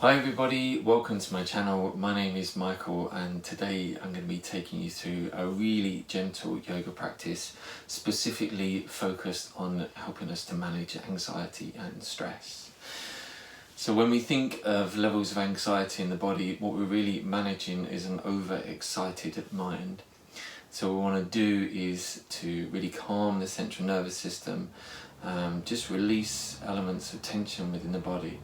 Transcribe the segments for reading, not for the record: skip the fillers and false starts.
Hi everybody, welcome to my channel. My name is Michael and today I'm going to be taking you through a really gentle yoga practice specifically focused on helping us to manage anxiety and stress. So when we think of levels of anxiety in the body, what we're really managing is an overexcited mind. So what we want to do is to really calm the central nervous system, just release elements of tension within the body.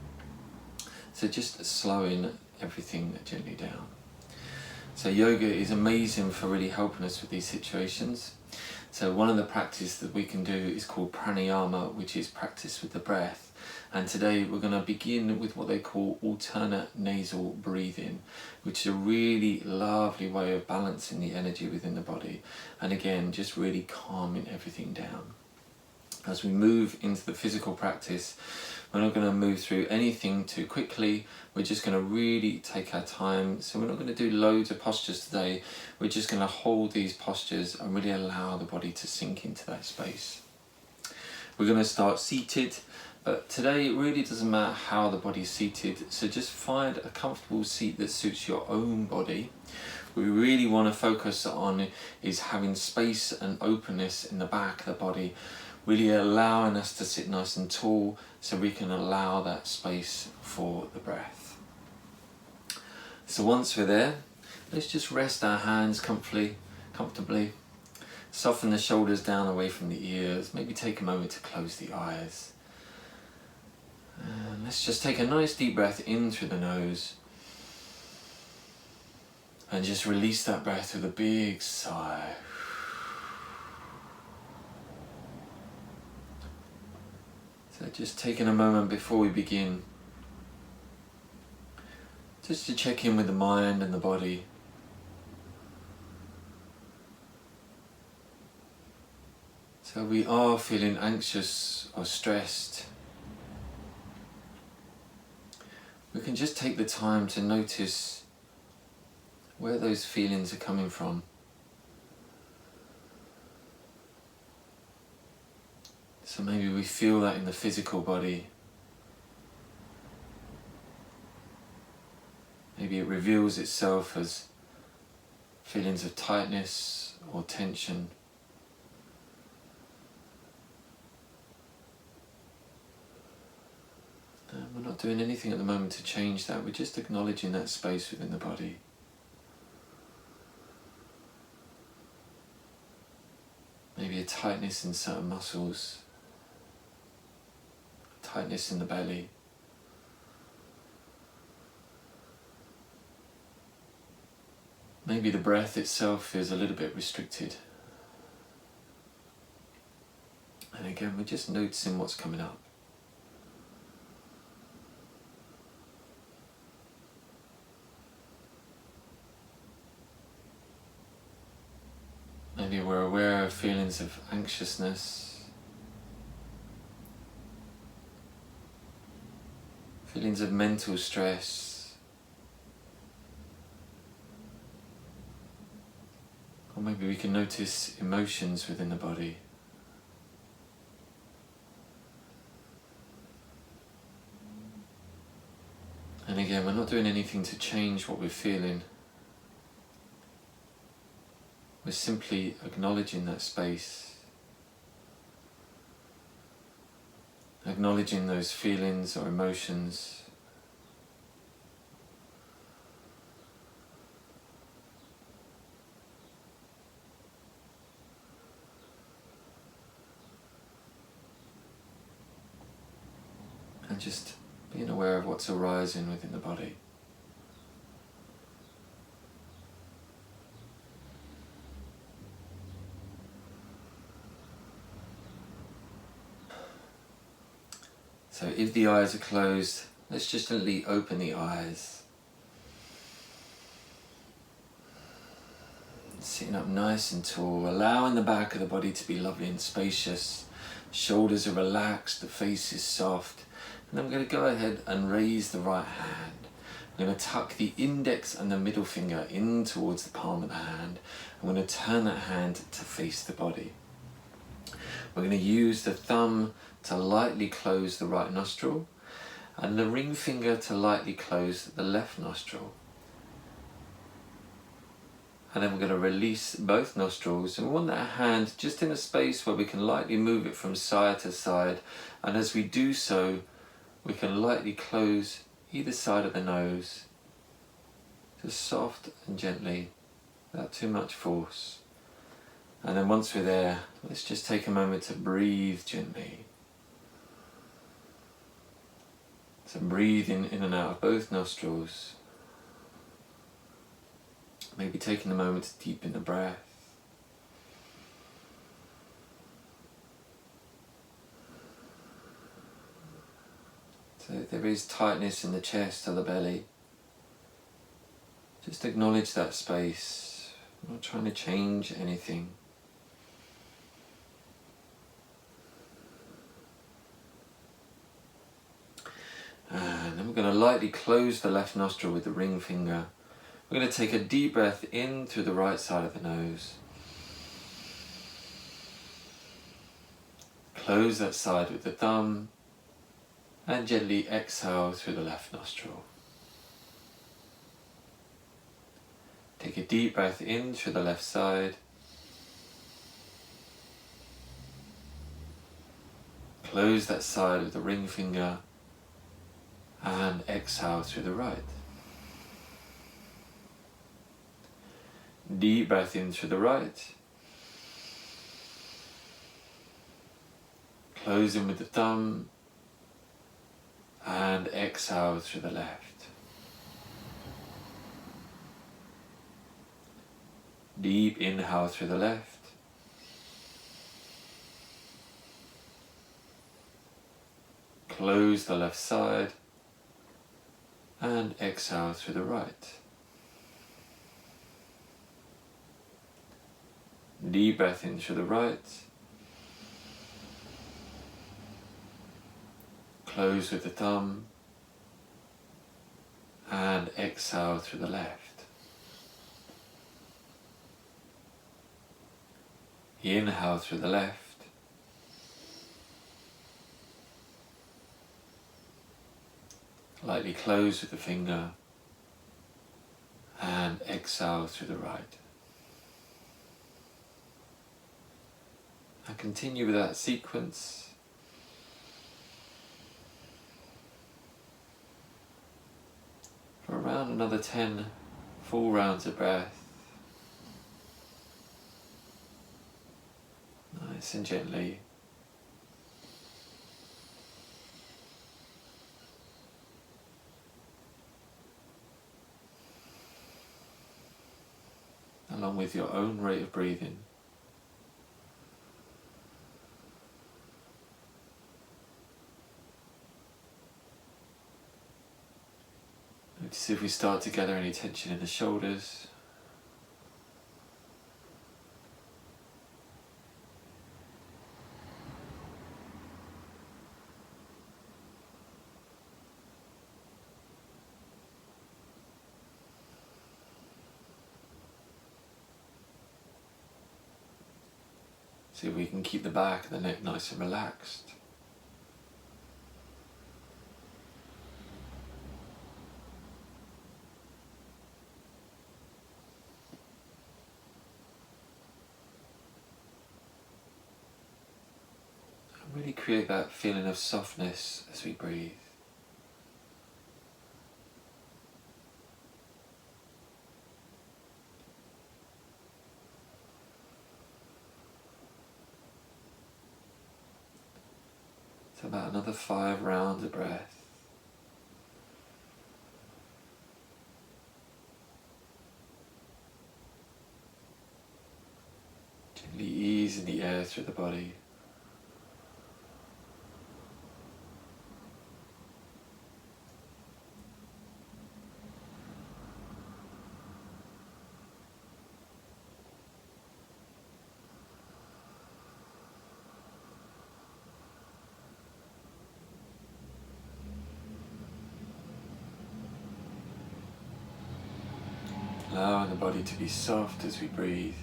So just slowing everything gently down. So yoga is amazing for really helping us with these situations. So one of the practices that we can do is called Pranayama, which is practice with the breath. And today we're going to begin with what they call alternate nasal breathing, which is a really lovely way of balancing the energy within the body. And again, just really calming everything down. As we move into the physical practice, we're not going to move through anything too quickly. We're just going to really take our time. So we're not going to do loads of postures today. We're just going to hold these postures and really allow the body to sink into that space. We're going to start seated, but today it really doesn't matter how the body's seated. So just find a comfortable seat that suits your own body. What we really want to focus on is having space and openness in the back of the body, really allowing us to sit nice and tall so we can allow that space for the breath. So once we're there, let's just rest our hands comfortably. Soften the shoulders down away from the ears. Maybe take a moment to close the eyes. And let's just take a nice deep breath in through the nose. And just release that breath with a big sigh. So just taking a moment before we begin, just to check in with the mind and the body. So we are feeling anxious or stressed. We can just take the time to notice where those feelings are coming from. So maybe we feel that in the physical body. Maybe it reveals itself as feelings of tightness or tension. And we're not doing anything at the moment to change that. We're just acknowledging that space within the body. Maybe a tightness in certain muscles. Tightness in the belly. Maybe the breath itself is a little bit restricted. And again, we're just noticing what's coming up. Maybe we're aware of feelings of anxiousness. Feelings of mental stress, or maybe we can notice emotions within the body. And again, we're not doing anything to change what we're feeling. We're simply acknowledging that space. Acknowledging those feelings or emotions. And just being aware of what's arising within the body. So if the eyes are closed, let's just gently open the eyes. Sitting up nice and tall, allowing the back of the body to be lovely and spacious. Shoulders are relaxed, the face is soft. And I'm going to go ahead and raise the right hand. I'm going to tuck the index and the middle finger in towards the palm of the hand. I'm going to turn that hand to face the body. We're going to use the thumb to lightly close the right nostril and the ring finger to lightly close the left nostril. And then we're going to release both nostrils, and we want that hand just in a space where we can lightly move it from side to side, and as we do so we can lightly close either side of the nose, just soft and gently, without too much force. And then once we're there, let's just take a moment to breathe gently. So breathing in and out of both nostrils. Maybe taking a moment to deepen the breath. So if there is tightness in the chest or the belly, just acknowledge that space. I'm not trying to change anything. And then we're going to lightly close the left nostril with the ring finger. We're going to take a deep breath in through the right side of the nose. Close that side with the thumb and gently exhale through the left nostril. Take a deep breath in through the left side. Close that side with the ring finger and exhale through the right. Deep breath in through the right. Close in with the thumb and exhale through the left. Deep inhale through the left. Close the left side and exhale through the right. Deep breath in through the right. Close with the thumb and exhale through the left. Inhale through the left. Lightly close with the finger and exhale through the right. And continue with that sequence. For around another 10 full rounds of breath. Nice and gently. Along with your own rate of breathing. Notice if we start to gather any tension in the shoulders. See if we can keep the back of the neck nice and relaxed. And really create that feeling of softness as we breathe. So about another 5 rounds of breath. Gently easing the air through the body. Allowing the body to be soft as we breathe.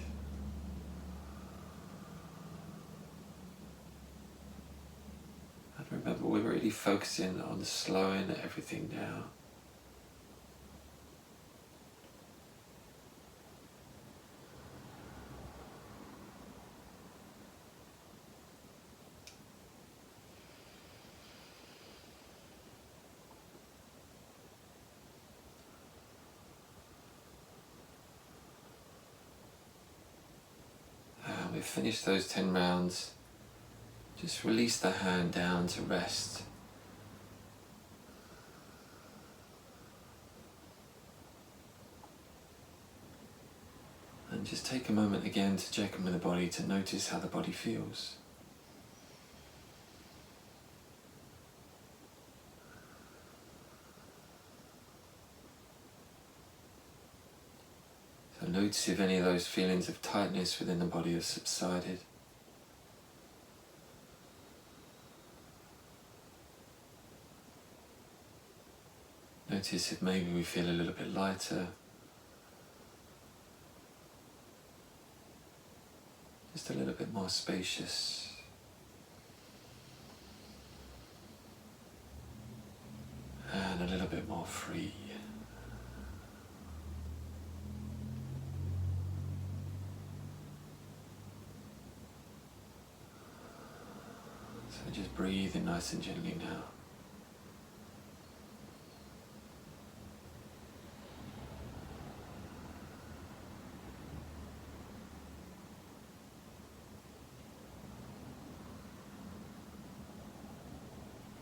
And remember, but we're really focusing on slowing everything down. We've finished those 10 rounds. Just release the hand down to rest. And just take a moment again to check in with the body, to notice how the body feels. So notice if any of those feelings of tightness within the body have subsided. Notice if maybe we feel a little bit lighter. Just a little bit more spacious. And a little bit more free. So just breathe in nice and gently now.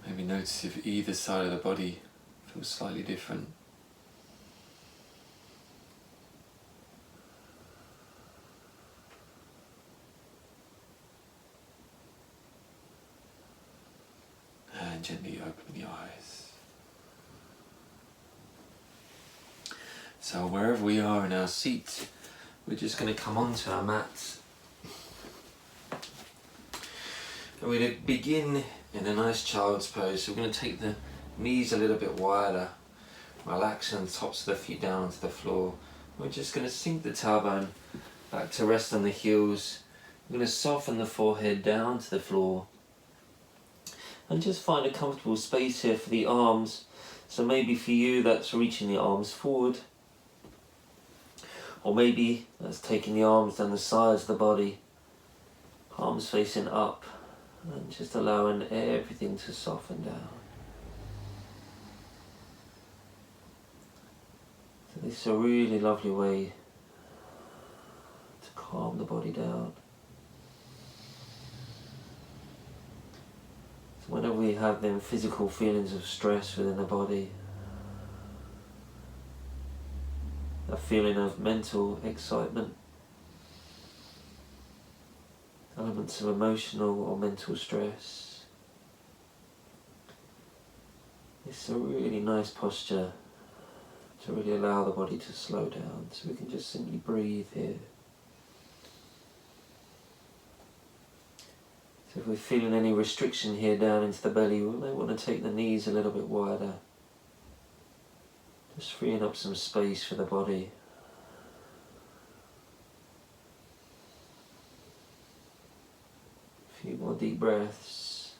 Maybe notice if either side of the body feels slightly different. And gently open the eyes. So wherever we are in our seat, we're just going to come onto our mats. And we're going to begin in a nice child's pose. So we're going to take the knees a little bit wider, relaxing the tops of the feet down onto the floor. We're just going to sink the tailbone back to rest on the heels. We're going to soften the forehead down to the floor. And just find a comfortable space here for the arms. So maybe for you that's reaching the arms forward. Or maybe that's taking the arms down the sides of the body. Palms facing up. And just allowing everything to soften down. So this is a really lovely way to calm the body down. So whenever we have them physical feelings of stress within the body, a feeling of mental excitement, elements of emotional or mental stress. It's a really nice posture to really allow the body to slow down, so we can just simply breathe here. So if we're feeling any restriction here down into the belly, we may want to take the knees a little bit wider, just freeing up some space for the body. A few more deep breaths,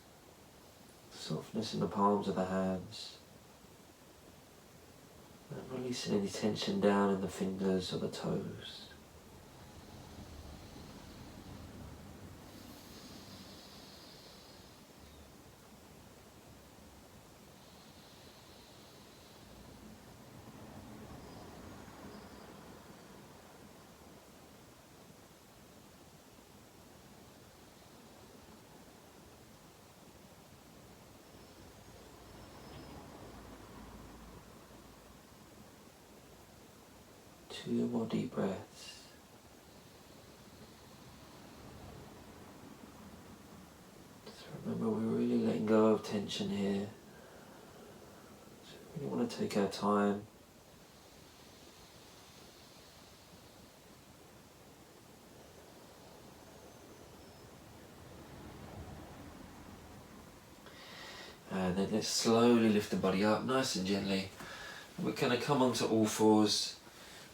softness in the palms of the hands, and releasing any tension down in the fingers or the toes. Two more deep breaths. So remember, we're really letting go of tension here. So we really want to take our time. And then let's slowly lift the body up, nice and gently. We're going to come onto all fours.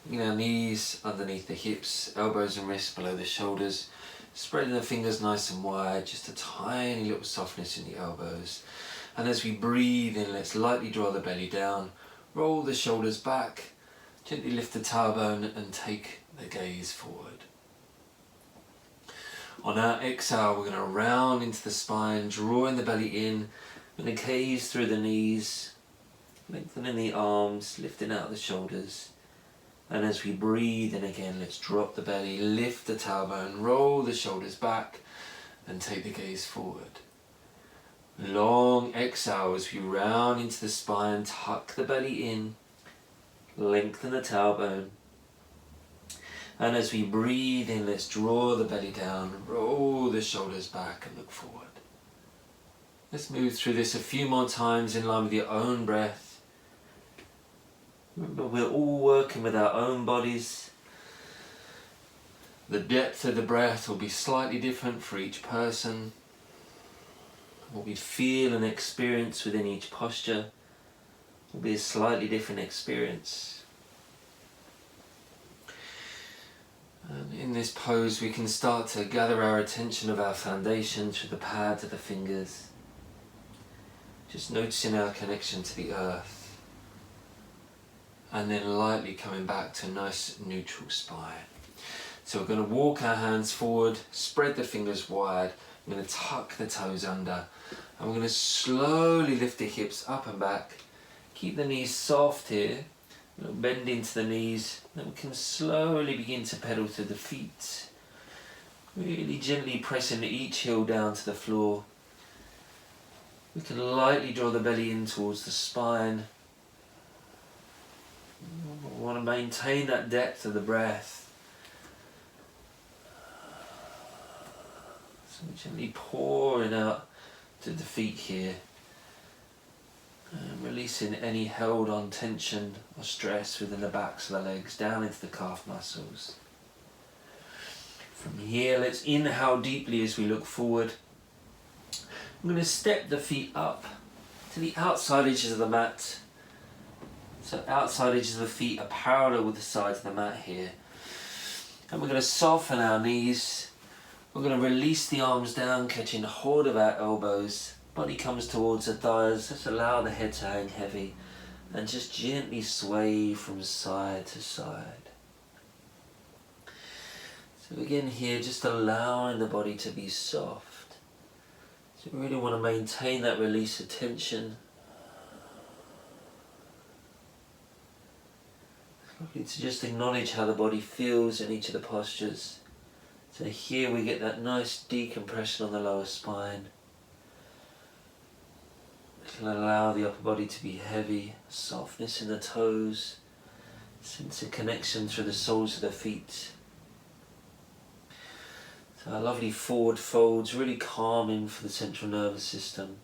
Bring our knees underneath the hips, elbows and wrists below the shoulders, spreading the fingers nice and wide, just a tiny little softness in the elbows. And as we breathe in, let's lightly draw the belly down, roll the shoulders back, gently lift the tailbone and take the gaze forward. On our exhale, we're going to round into the spine, drawing the belly in. We're going to gaze through the knees, lengthening the arms, lifting out the shoulders. And as we breathe in again, let's drop the belly, lift the tailbone, roll the shoulders back and take the gaze forward. Long exhale as we round into the spine, tuck the belly in, lengthen the tailbone. And as we breathe in, let's draw the belly down, roll the shoulders back and look forward. Let's move through this a few more times in line with your own breath. Remember, we're all working with our own bodies. The depth of the breath will be slightly different for each person. What we feel and experience within each posture will be a slightly different experience. And in this pose we can start to gather our attention of our foundation through the pads of the fingers. Just noticing our connection to the earth. And then lightly coming back to a nice neutral spine. So we're going to walk our hands forward, spread the fingers wide. I'm going to tuck the toes under. And we're going to slowly lift the hips up and back. Keep the knees soft here. Bend into the knees, then we can slowly begin to pedal through the feet. Really gently pressing each heel down to the floor. We can lightly draw the belly in towards the spine. We want to maintain that depth of the breath. So gently pouring out to the feet here. And releasing any held on tension or stress within the backs of the legs down into the calf muscles. From here, let's inhale deeply as we look forward. I'm going to step the feet up to the outside edges of the mat. So outside edges of the feet are parallel with the sides of the mat here. And we're going to soften our knees. We're going to release the arms down, catching hold of our elbows. Body comes towards the thighs, just allow the head to hang heavy and just gently sway from side to side. So again here, just allowing the body to be soft. So we really want to maintain that release of tension. It's lovely to just acknowledge how the body feels in each of the postures. So here we get that nice decompression on the lower spine. Can allow the upper body to be heavy, softness in the toes, sense of connection through the soles of the feet. So our lovely forward folds, really calming for the central nervous system.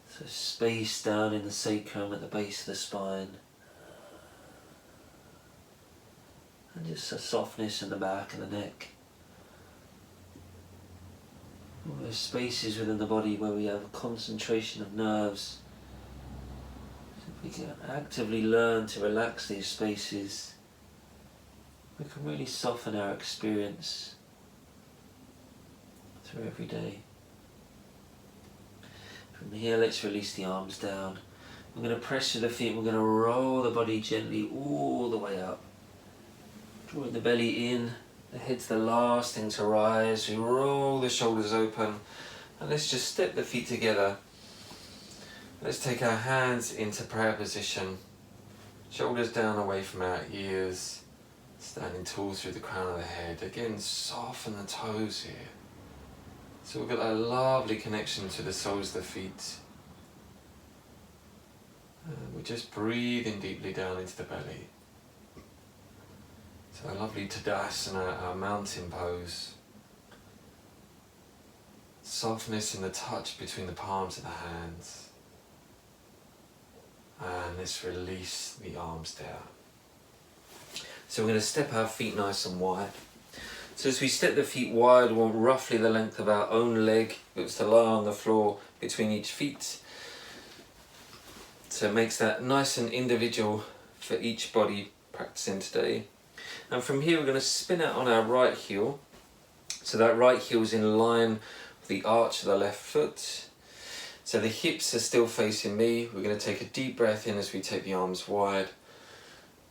So space down in the sacrum at the base of the spine. And just a softness in the back of the neck. All those spaces within the body where we have a concentration of nerves. So if we can actively learn to relax these spaces, we can really soften our experience through every day. From here, let's release the arms down. We're going to press through the feet, we're going to roll the body gently all the way up. Drawing the belly in. The head's the last thing to rise. We roll the shoulders open and let's just step the feet together. Let's take our hands into prayer position. Shoulders down away from our ears. Standing tall through the crown of the head. Again, soften the toes here. So we've got that lovely connection to the soles of the feet. And we're just breathing deeply down into the belly. So a lovely Tadasana, our mountain pose. Softness in the touch between the palms of the hands. And let's release the arms down. So we're going to step our feet nice and wide. So as we step the feet wide, we want roughly the length of our own leg. It's to lie on the floor between each feet. So it makes that nice and individual for each body practicing today. And from here we're going to spin out on our right heel. So that right heel is in line with the arch of the left foot. So the hips are still facing me. We're going to take a deep breath in as we take the arms wide.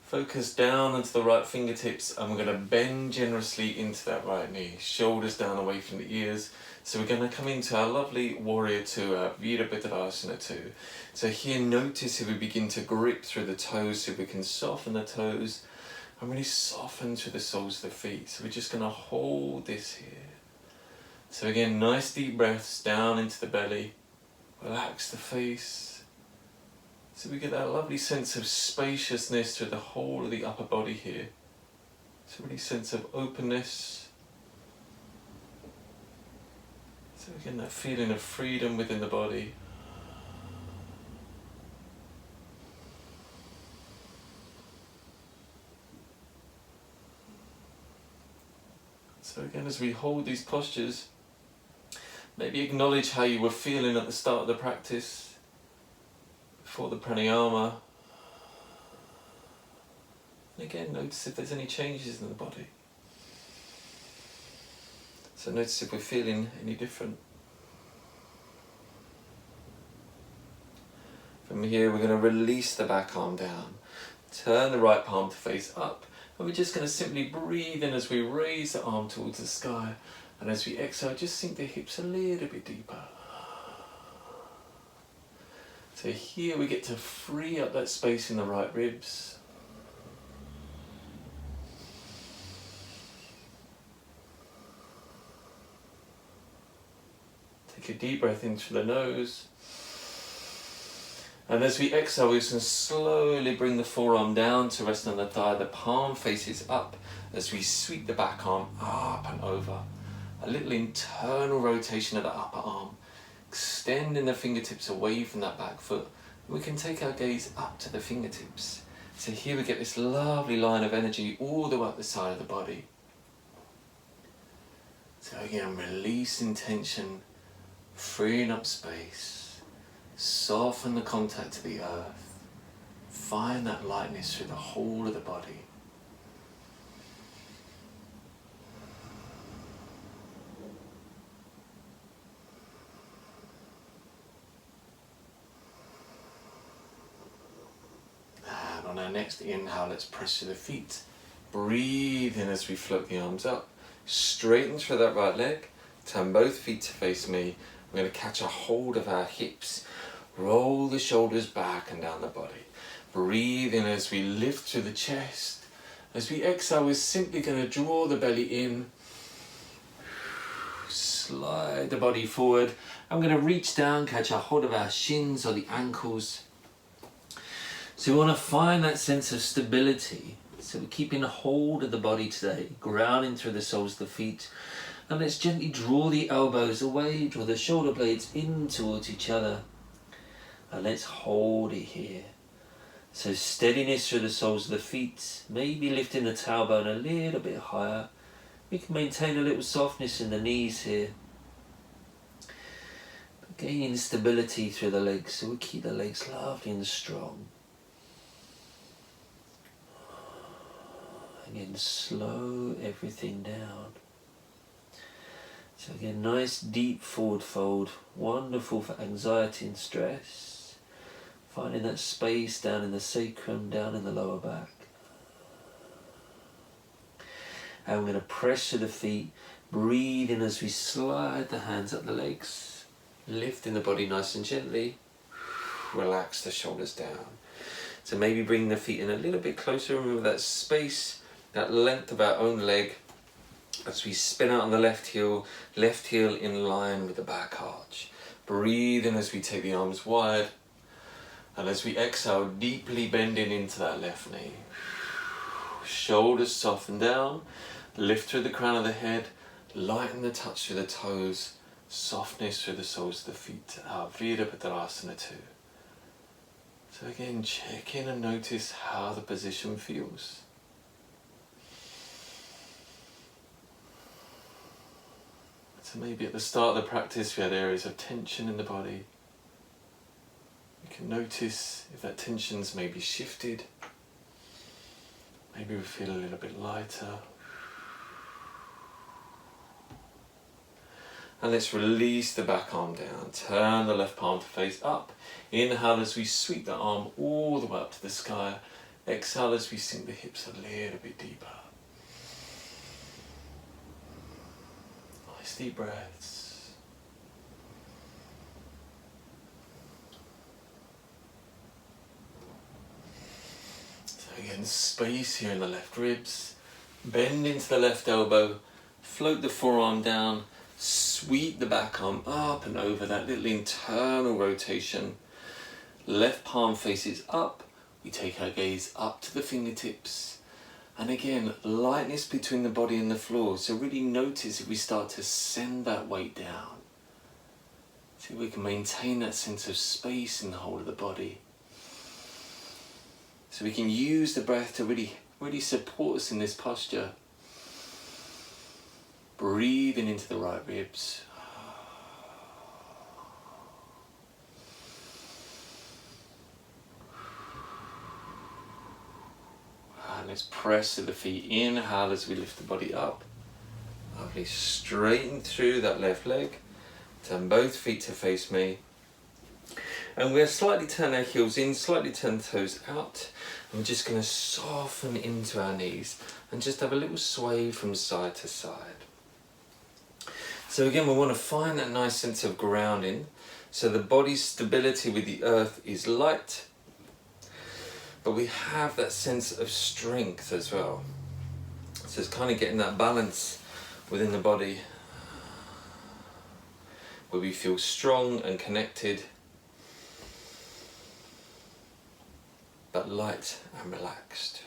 Focus down onto the right fingertips, and we're going to bend generously into that right knee. Shoulders down away from the ears. So we're going to come into our lovely Warrior Two, our Virabhadrasana 2. So here, notice if we begin to grip through the toes, so we can soften the toes and really soften through the soles of the feet. So we're just going to hold this here. So again, nice deep breaths down into the belly. Relax the face. So we get that lovely sense of spaciousness through the whole of the upper body here. So really sense of openness. So again, that feeling of freedom within the body. So again, as we hold these postures, maybe acknowledge how you were feeling at the start of the practice, before the pranayama. And again, notice if there's any changes in the body. So notice if we're feeling any different. From here, we're going to release the back arm down. Turn the right palm to face up. And we're just going to simply breathe in as we raise the arm towards the sky. And as we exhale, just sink the hips a little bit deeper. So here we get to free up that space in the right ribs. Take a deep breath in through the nose. And as we exhale, we can slowly bring the forearm down to rest on the thigh. The palm faces up as we sweep the back arm up and over. A little internal rotation of the upper arm, extending the fingertips away from that back foot. We can take our gaze up to the fingertips. So here we get this lovely line of energy all the way up the side of the body. So again, releasing tension, freeing up space, soften the contact to the earth, find that lightness through the whole of the body. And on our next inhale, let's press to the feet. Breathe in as we float the arms up. Straighten through that right leg. Turn both feet to face me. We're going to catch a hold of our hips. Roll the shoulders back and down the body. Breathe in as we lift through the chest. As we exhale, we're simply going to draw the belly in. Slide the body forward. I'm going to reach down, catch a hold of our shins or the ankles. So we want to find that sense of stability. So we're keeping a hold of the body today, grounding through the soles of the feet. And let's gently draw the elbows away, draw the shoulder blades in towards each other. And let's hold it here. So steadiness through the soles of the feet, maybe lifting the tailbone a little bit higher. We can maintain a little softness in the knees here. But gaining stability through the legs, so we keep the legs lovely and strong. Again, slow everything down. So again, nice deep forward fold, wonderful for anxiety and stress. Finding that space down in the sacrum, down in the lower back. And we're going to press to the feet, breathe in as we slide the hands up the legs, lifting the body nice and gently. Relax the shoulders down. So maybe bring the feet in a little bit closer, remember that space, that length of our own leg. As we spin out on the left heel in line with the back arch. Breathe in as we take the arms wide. And as we exhale, deeply bending into that left knee. Shoulders soften down. Lift through the crown of the head. Lighten the touch through the toes. Softness through the soles of the feet. Our Virabhadrasana 2. So again, check in and notice how the position feels. So maybe at the start of the practice we had areas of tension in the body. You can notice if that tension's maybe shifted. Maybe we feel a little bit lighter. And let's release the back arm down. Turn the left palm to face up. Inhale as we sweep the arm all the way up to the sky. Exhale as we sink the hips a little bit deeper. Nice deep breaths. So again, space here in the left ribs. Bend into the left elbow. Float the forearm down. Sweep the back arm up and over, that little internal rotation. Left palm faces up. We take our gaze up to the fingertips. And again, lightness between the body and the floor. So really notice if we start to send that weight down. See if we can maintain that sense of space in the whole of the body. So we can use the breath to really support us in this posture. Breathing into the right ribs. And let's press to the feet. Inhale as we lift the body up. Lovely. Straighten through that left leg. Turn both feet to face me. And we'll slightly turn our heels in, slightly turn the toes out. And we're just going to soften into our knees and just have a little sway from side to side. So again, we want to find that nice sense of grounding. So the body's stability with the earth is light, but we have that sense of strength as well. So it's kind of getting that balance within the body where we feel strong and connected, but light and relaxed.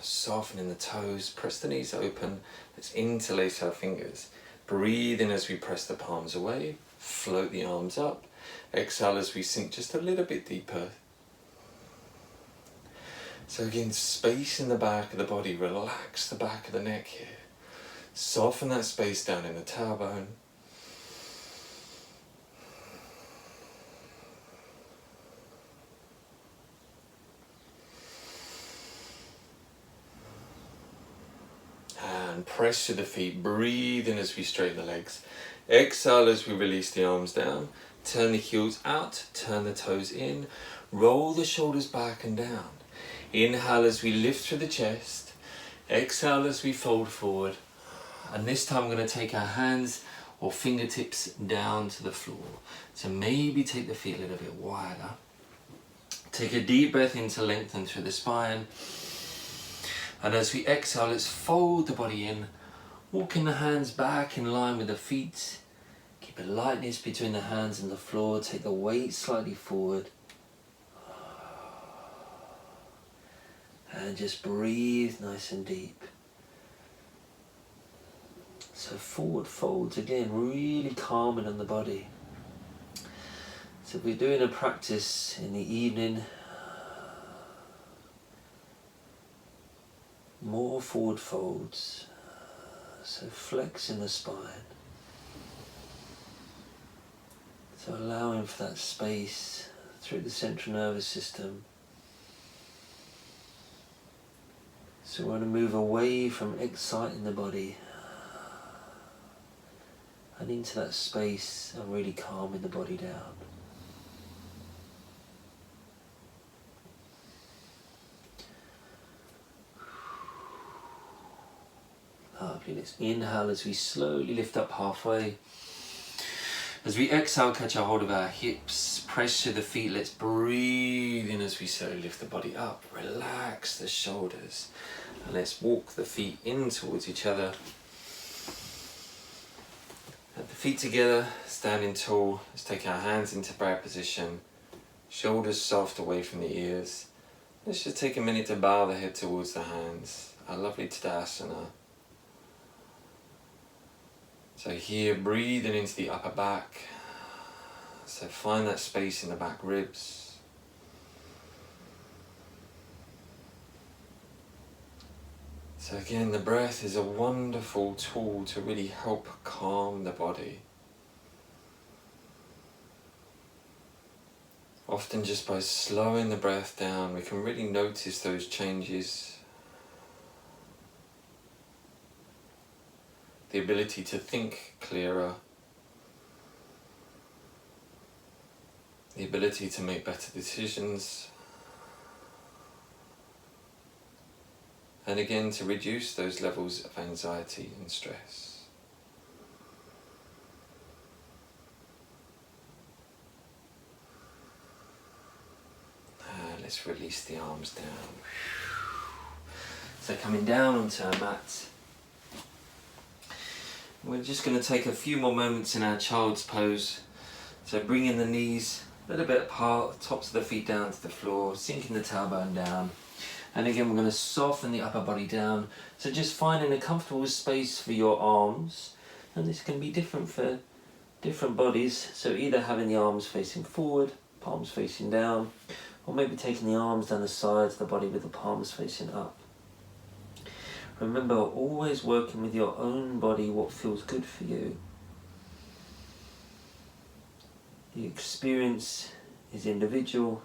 Softening the toes, press the knees open, let's interlace our fingers. Breathe in as we press the palms away, float the arms up. Exhale as we sink just a little bit deeper. So again, space in the back of the body, relax the back of the neck here. Soften that space down in the tailbone. And press to the feet, breathe in as we straighten the legs. Exhale as we release the arms down. Turn the heels out, turn the toes in. Roll the shoulders back and down. Inhale as we lift through the chest. Exhale as we fold forward. And this time we're going to take our hands or fingertips down to the floor. So maybe take the feet a little bit wider. Take a deep breath in to lengthen through the spine. And as we exhale, let's fold the body in, walking the hands back in line with the feet. Keep a lightness between the hands and the floor. Take the weight slightly forward. And just breathe nice and deep. So forward folds again, really calming on the body. So if we're doing a practice in the evening, more forward folds, so flexing the spine, so allowing for that space through the central nervous system. So we want to move away from exciting the body and into that space and really calming the body down. Lovely. Let's inhale as we slowly lift up halfway. As we exhale, catch a hold of our hips, press to the feet. Let's breathe in as we slowly lift the body up. Relax the shoulders. And let's walk the feet in towards each other. Have the feet together, standing tall. Let's take our hands into prayer position. Shoulders soft away from the ears. Let's just take a minute to bow the head towards the hands. Our lovely Tadasana. So here, breathing into the upper back. So find that space in the back ribs. So again, the breath is a wonderful tool to really help calm the body. Often just by slowing the breath down, we can really notice those changes. The ability to think clearer, the ability to make better decisions, and again to reduce those levels of anxiety and stress. Let's release the arms down. So coming down onto our mat, we're just going to take a few more moments in our child's pose. So bringing the knees a little bit apart, tops of the feet down to the floor, sinking the tailbone down. And again, we're going to soften the upper body down. So just finding a comfortable space for your arms. And this can be different for different bodies. So either having the arms facing forward, palms facing down, or maybe taking the arms down the sides of the body with the palms facing up. Remember, always working with your own body, what feels good for you. The experience is individual.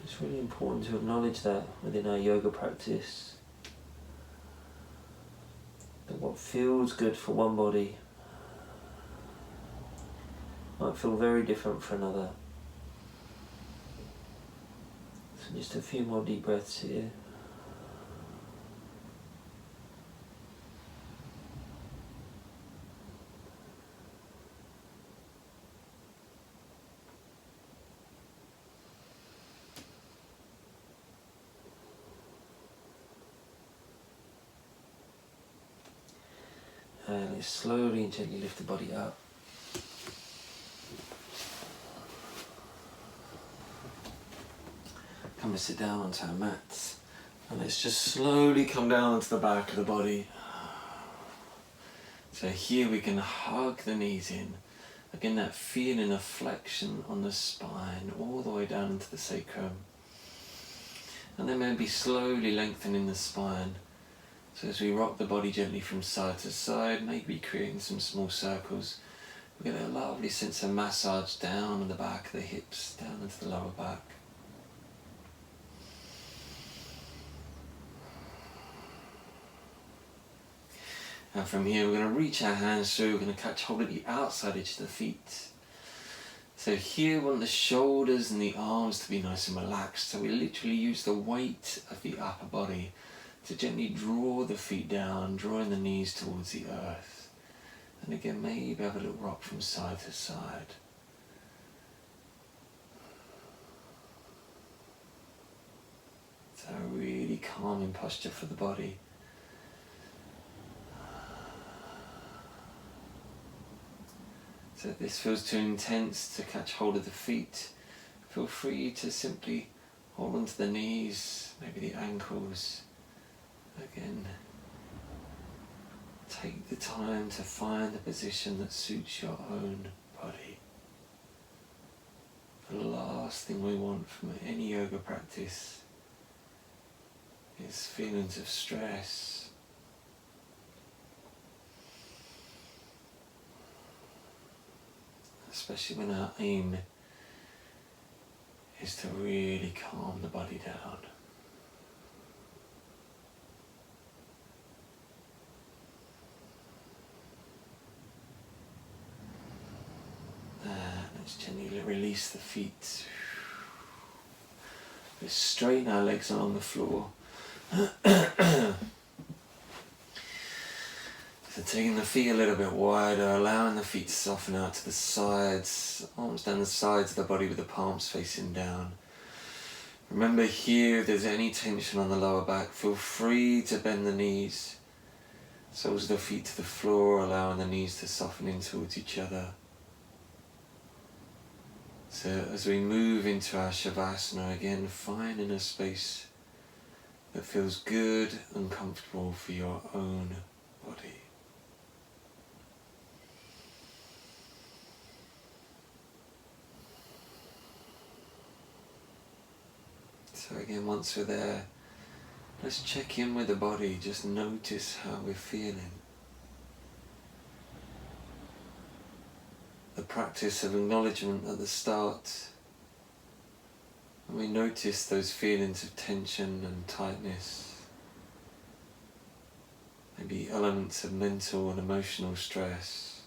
It's really important to acknowledge that within our yoga practice, that what feels good for one body might feel very different for another. So just a few more deep breaths here. And let's slowly and gently lift the body up. Come and sit down onto our mats. And let's just slowly come down to the back of the body. So here we can hug the knees in. Again, that feeling of flexion on the spine all the way down into the sacrum. And then maybe slowly lengthening the spine. So as we rock the body gently from side to side, maybe creating some small circles, we get a lovely sense of massage down in the back of the hips, down into the lower back. And from here we're going to reach our hands through, we're going to catch hold of the outside edge of the feet. So here we want the shoulders and the arms to be nice and relaxed, so we literally use the weight of the upper body to gently draw the feet down, drawing the knees towards the earth. And again, maybe have a little rock from side to side. So a really calming posture for the body. So if this feels too intense to catch hold of the feet, feel free to simply hold onto the knees, maybe the ankles. Again, take the time to find the position that suits your own body. The last thing we want from any yoga practice is feelings of stress, especially when our aim is to really calm the body down. Let's gently release the feet. Let's straighten our legs along the floor. So taking the feet a little bit wider, allowing the feet to soften out to the sides, arms down the sides of the body with the palms facing down. Remember here, if there's any tension on the lower back, feel free to bend the knees. Soles of the feet to the floor, allowing the knees to soften in towards each other. So as we move into our Shavasana again, finding a space that feels good and comfortable for your own body. So again, once we're there, let's check in with the body, just notice how we're feeling. The practice of acknowledgement at the start, and we notice those feelings of tension and tightness. maybe elements of mental and emotional stress.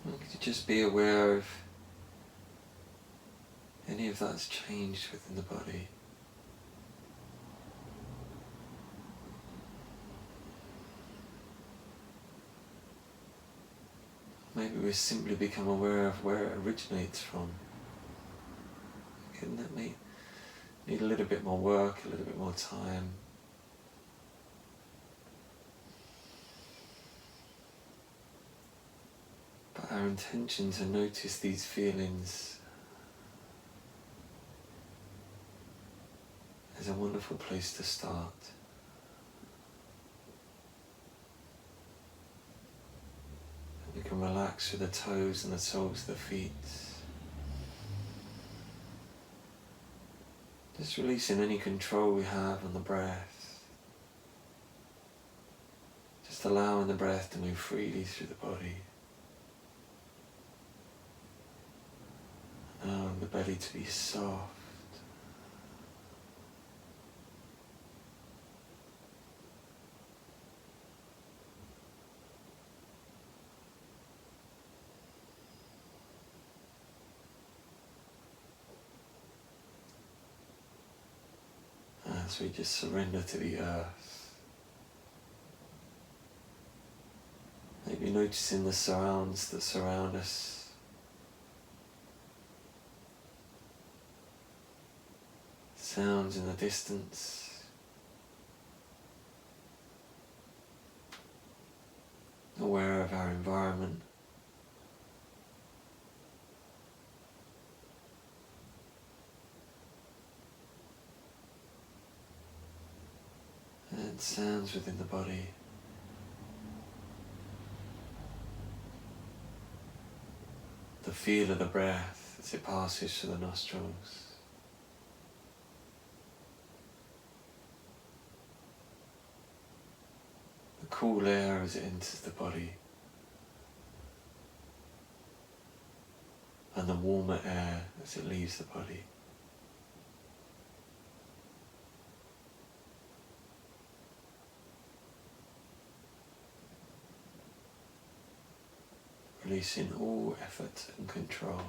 And could you just be aware of any of that's changed within the body? Maybe we simply become aware of where it originates from. Couldn't that need a little bit more work, a little bit more time? But our intention to notice these feelings is a wonderful place to start. And we can relax through the toes and the soles of the feet. Just releasing any control we have on the breath. Just allowing the breath to move freely through the body. Allowing the belly to be soft. As we just surrender to the earth. Maybe noticing the surrounds that surround us. Sounds in the distance. Aware of our environment. And sounds within the body. The feel of the breath as it passes through the nostrils. The cool air as it enters the body. And the warmer air as it leaves the body. Releasing all effort and control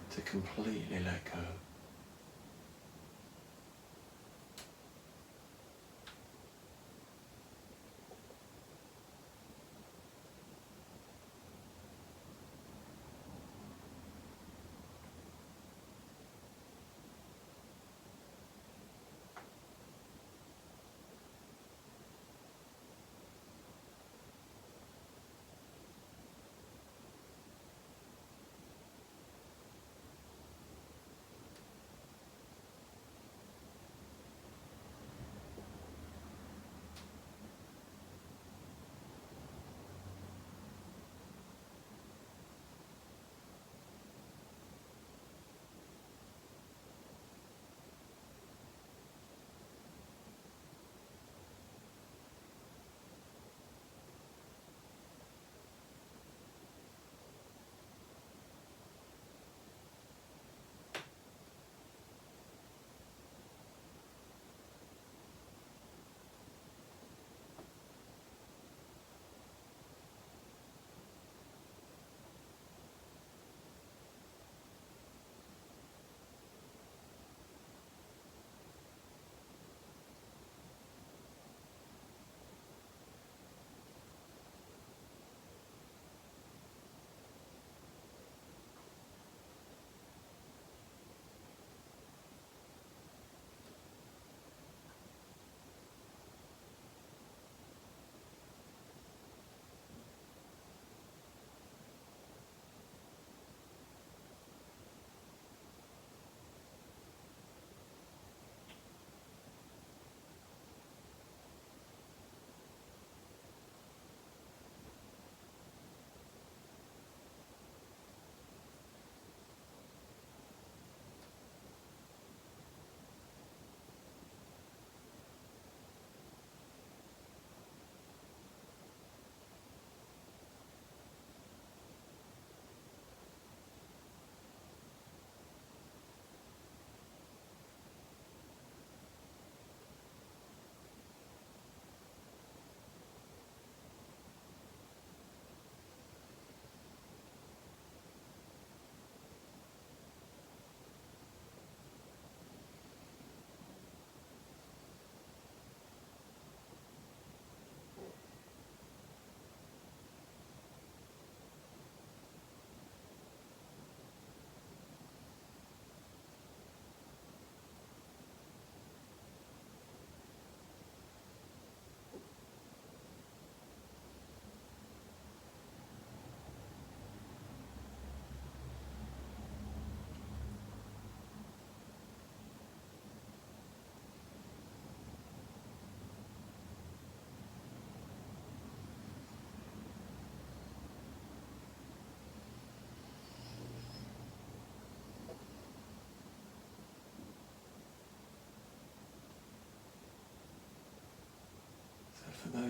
to completely let go.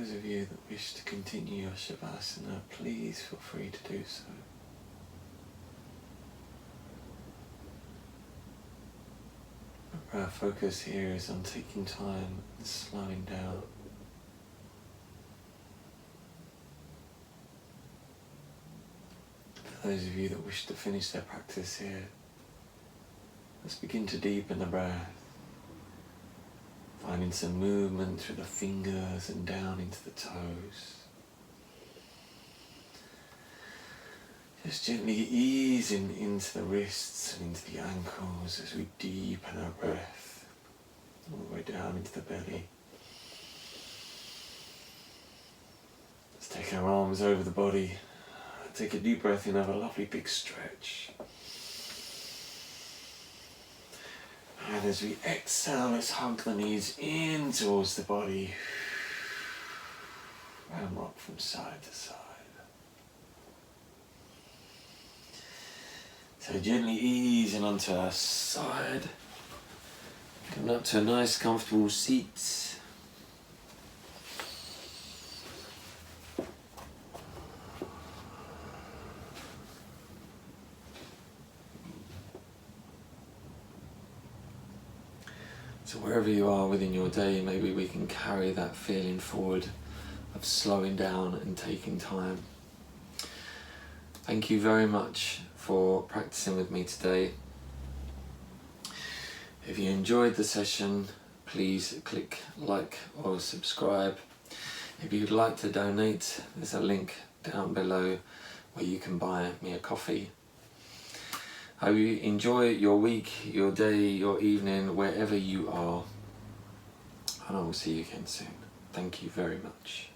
those of you that wish to continue your Shavasana, please feel free to do so. Our focus here is on taking time and slowing down. For those of you that wish to finish their practice here, let's begin to deepen the breath, finding some movement through the fingers and down into the toes. Just gently easing into the wrists and into the ankles as we deepen our breath all the way down into the belly. Let's take our arms over the body. Take a deep breath in, have a lovely big stretch. And as we exhale, let's hug the knees in towards the body and rock from side to side. So gently easing onto our side, coming up to a nice comfortable seat. So wherever you are within your day, maybe we can carry that feeling forward of slowing down and taking time. Thank you very much for practicing with me today. If you enjoyed the session, please click like or subscribe. If you'd like to donate, there's a link down below where you can buy me a coffee. I hope you enjoy your week, your day, your evening, wherever you are. And I will see you again soon. Thank you very much.